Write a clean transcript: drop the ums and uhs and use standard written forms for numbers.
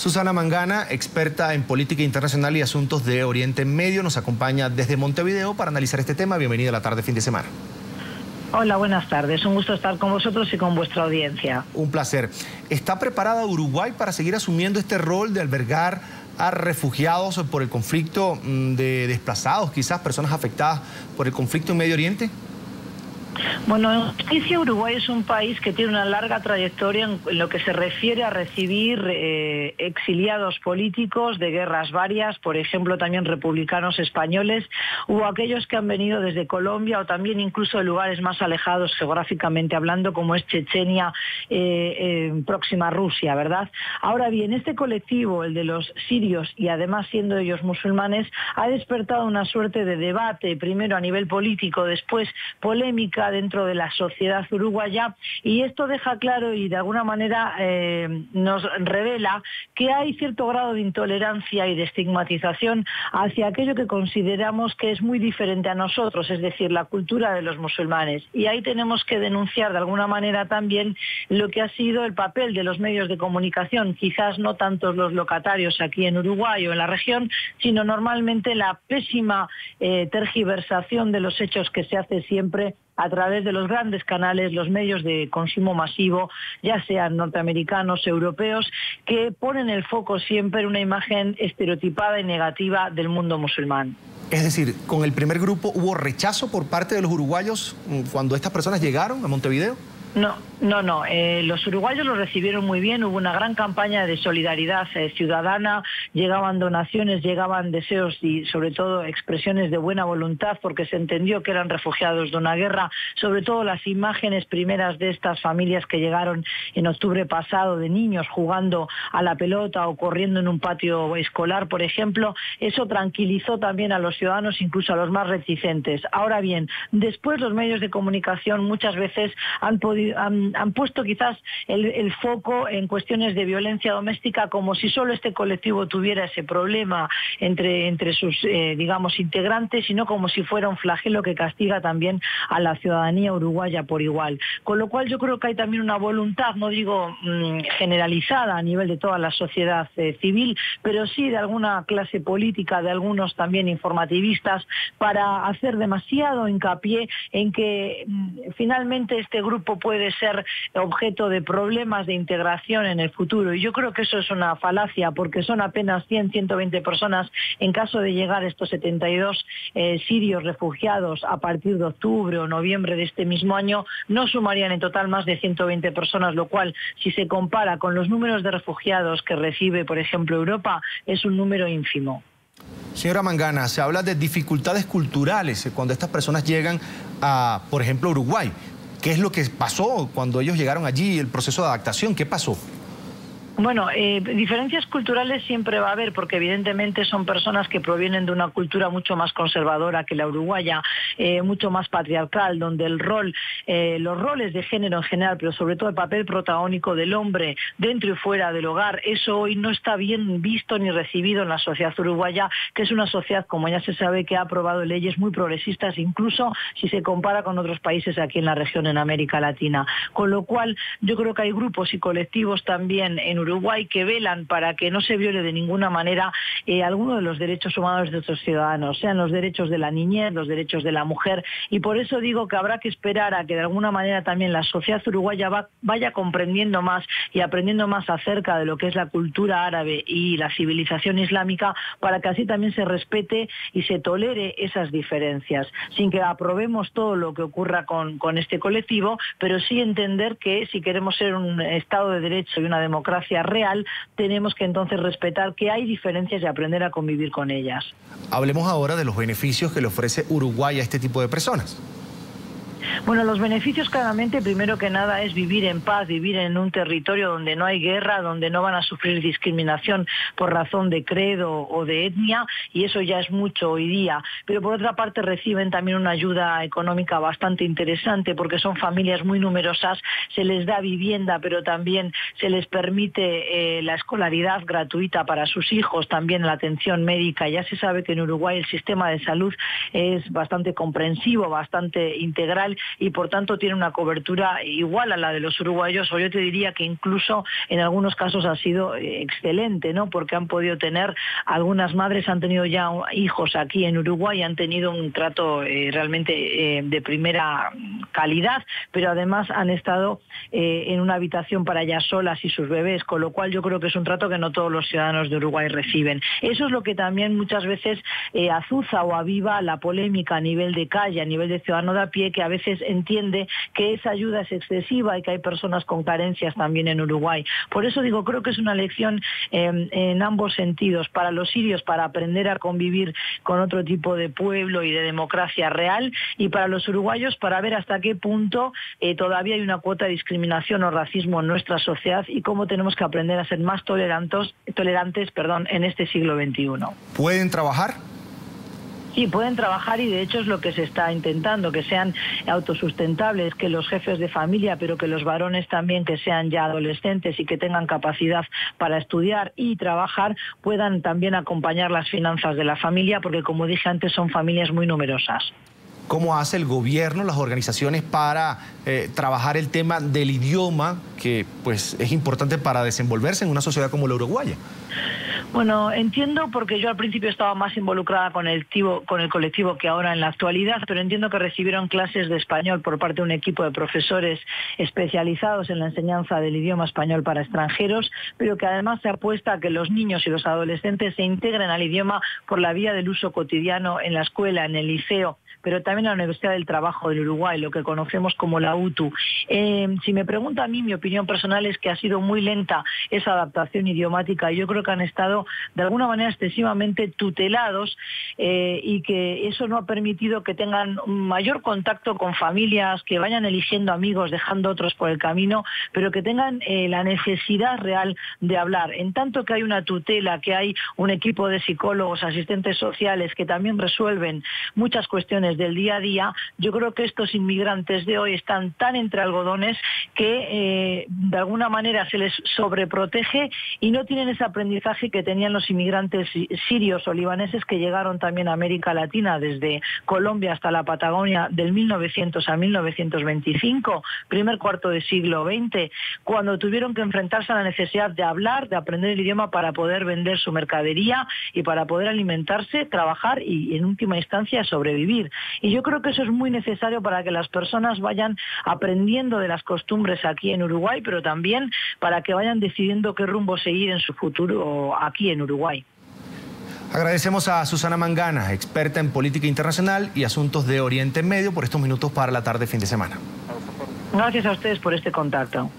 Susana Mangana, experta en política internacional y asuntos de Oriente Medio, nos acompaña desde Montevideo para analizar este tema. Bienvenida a la tarde, fin de semana. Hola, buenas tardes. Un gusto estar con vosotros y con vuestra audiencia. Un placer. ¿Está preparada Uruguay para seguir asumiendo este rol de albergar a refugiados por el conflicto, de desplazados, quizás personas afectadas por el conflicto en Medio Oriente? Bueno, en justicia Uruguay es un país que tiene una larga trayectoria en lo que se refiere a recibir exiliados políticos de guerras varias, por ejemplo también republicanos españoles, o aquellos que han venido desde Colombia o también incluso de lugares más alejados geográficamente hablando, como es Chechenia, próxima a Rusia, ¿verdad? Ahora bien, este colectivo, el de los sirios y además siendo ellos musulmanes, ha despertado una suerte de debate, primero a nivel político, después polémica dentro de la sociedad uruguaya, y esto deja claro y de alguna manera nos revela que hay cierto grado de intolerancia y de estigmatización hacia aquello que consideramos que es muy diferente a nosotros, es decir, la cultura de los musulmanes. Y ahí tenemos que denunciar de alguna manera también lo que ha sido el papel de los medios de comunicación, quizás no tantos los locatarios aquí en Uruguay o en la región, sino normalmente la pésima tergiversación de los hechos que se hace siempre a través de los grandes canales, los medios de consumo masivo, ya sean norteamericanos, europeos, que ponen el foco siempre en una imagen estereotipada y negativa del mundo musulmán. Es decir, con el primer grupo hubo rechazo por parte de los uruguayos cuando estas personas llegaron a Montevideo. No. Los uruguayos lo recibieron muy bien, hubo una gran campaña de solidaridad ciudadana, llegaban donaciones, llegaban deseos y sobre todo expresiones de buena voluntad porque se entendió que eran refugiados de una guerra, sobre todo las imágenes primeras de estas familias que llegaron en octubre pasado de niños jugando a la pelota o corriendo en un patio escolar, por ejemplo, eso tranquilizó también a los ciudadanos, incluso a los más reticentes. Ahora bien, después los medios de comunicación muchas veces han puesto quizás el foco en cuestiones de violencia doméstica como si solo este colectivo tuviera ese problema entre sus, digamos, integrantes, sino como si fuera un flagelo que castiga también a la ciudadanía uruguaya por igual. Con lo cual yo creo que hay también una voluntad, no digo generalizada a nivel de toda la sociedad civil, pero sí de alguna clase política, de algunos también informativistas, para hacer demasiado hincapié en que finalmente este grupo puede ser objeto de problemas de integración en el futuro. Y yo creo que eso es una falacia, porque son apenas 100, 120 personas. En caso de llegar estos 72 sirios refugiados a partir de octubre o noviembre de este mismo año, no sumarían en total más de 120 personas, lo cual, si se compara con los números de refugiados que recibe, por ejemplo, Europa, es un número ínfimo. Señora Mangana, se habla de dificultades culturales cuando estas personas llegan a, por ejemplo, Uruguay. ¿Qué es lo que pasó cuando ellos llegaron allí, el proceso de adaptación? ¿Qué pasó? Bueno, diferencias culturales siempre va a haber porque evidentemente son personas que provienen de una cultura mucho más conservadora que la uruguaya, mucho más patriarcal, donde los roles de género en general, pero sobre todo el papel protagónico del hombre dentro y fuera del hogar, eso hoy no está bien visto ni recibido en la sociedad uruguaya, que es una sociedad, como ya se sabe, que ha aprobado leyes muy progresistas, incluso si se compara con otros países aquí en la región, en América Latina. Con lo cual, yo creo que hay grupos y colectivos también en Uruguay que velan para que no se viole de ninguna manera alguno de los derechos humanos de otros ciudadanos, sean los derechos de la niñez, los derechos de la mujer, y por eso digo que habrá que esperar a que de alguna manera también la sociedad uruguaya vaya comprendiendo más y aprendiendo más acerca de lo que es la cultura árabe y la civilización islámica, para que así también se respete y se tolere esas diferencias, sin que aprobemos todo lo que ocurra con este colectivo, pero sí entender que si queremos ser un Estado de Derecho y una democracia real, tenemos que entonces respetar que hay diferencias y aprender a convivir con ellas. Hablemos ahora de los beneficios que le ofrece Uruguay a este tipo de personas. Bueno, los beneficios claramente, primero que nada, es vivir en paz, vivir en un territorio donde no hay guerra, donde no van a sufrir discriminación por razón de credo o de etnia, y eso ya es mucho hoy día. Pero por otra parte reciben también una ayuda económica bastante interesante porque son familias muy numerosas, se les da vivienda, pero también se les permite la escolaridad gratuita para sus hijos, también la atención médica. Ya se sabe que en Uruguay el sistema de salud es bastante comprensivo, bastante integral, y por tanto tiene una cobertura igual a la de los uruguayos, o yo te diría que incluso en algunos casos ha sido excelente, ¿no? Porque han podido tener, algunas madres han tenido ya hijos aquí en Uruguay y han tenido un trato realmente de primera calidad, pero además han estado en una habitación para ellas solas y sus bebés, con lo cual yo creo que es un trato que no todos los ciudadanos de Uruguay reciben. Eso es lo que también muchas veces azuza o aviva la polémica a nivel de calle, a nivel de ciudadano de a pie, que a veces entiende que esa ayuda es excesiva y que hay personas con carencias también en Uruguay. Por eso digo, creo que es una lección en ambos sentidos, para los sirios para aprender a convivir con otro tipo de pueblo y de democracia real, y para los uruguayos para ver hasta qué punto todavía hay una cuota de discriminación o racismo en nuestra sociedad y cómo tenemos que aprender a ser más tolerantes en este siglo XXI. ¿Pueden trabajar? Sí, pueden trabajar y de hecho es lo que se está intentando, que sean autosustentables, que los jefes de familia, pero que los varones también, que sean ya adolescentes y que tengan capacidad para estudiar y trabajar, puedan también acompañar las finanzas de la familia, porque como dije antes son familias muy numerosas. ¿Cómo hace el gobierno, las organizaciones para trabajar el tema del idioma, que pues es importante para desenvolverse en una sociedad como la uruguaya? Bueno, entiendo, porque yo al principio estaba más involucrada con el colectivo que ahora en la actualidad, pero entiendo que recibieron clases de español por parte de un equipo de profesores especializados en la enseñanza del idioma español para extranjeros, pero que además se apuesta a que los niños y los adolescentes se integren al idioma por la vía del uso cotidiano en la escuela, en el liceo, pero también en la Universidad del Trabajo del Uruguay, lo que conocemos como la UTU. Si me pregunta a mí, mi opinión personal es que ha sido muy lenta esa adaptación idiomática y yo creo que han estado de alguna manera excesivamente tutelados y que eso no ha permitido que tengan un mayor contacto con familias, que vayan eligiendo amigos, dejando otros por el camino, pero que tengan la necesidad real de hablar. En tanto que hay una tutela, que hay un equipo de psicólogos, asistentes sociales que también resuelven muchas cuestiones del día a día, yo creo que estos inmigrantes de hoy están tan entre algodones que de alguna manera se les sobreprotege y no tienen ese aprendizaje que tenían los inmigrantes sirios o libaneses que llegaron también a América Latina desde Colombia hasta la Patagonia del 1900 a 1925, primer cuarto de siglo XX, cuando tuvieron que enfrentarse a la necesidad de hablar, de aprender el idioma para poder vender su mercadería y para poder alimentarse, trabajar y en última instancia sobrevivir. Y yo creo que eso es muy necesario para que las personas vayan aprendiendo de las costumbres aquí en Uruguay, pero también para que vayan decidiendo qué rumbo seguir en su futuro aquí en Uruguay. Agradecemos a Susana Mangana, experta en política internacional y asuntos de Oriente Medio, por estos minutos para la tarde fin de semana. Gracias a ustedes por este contacto.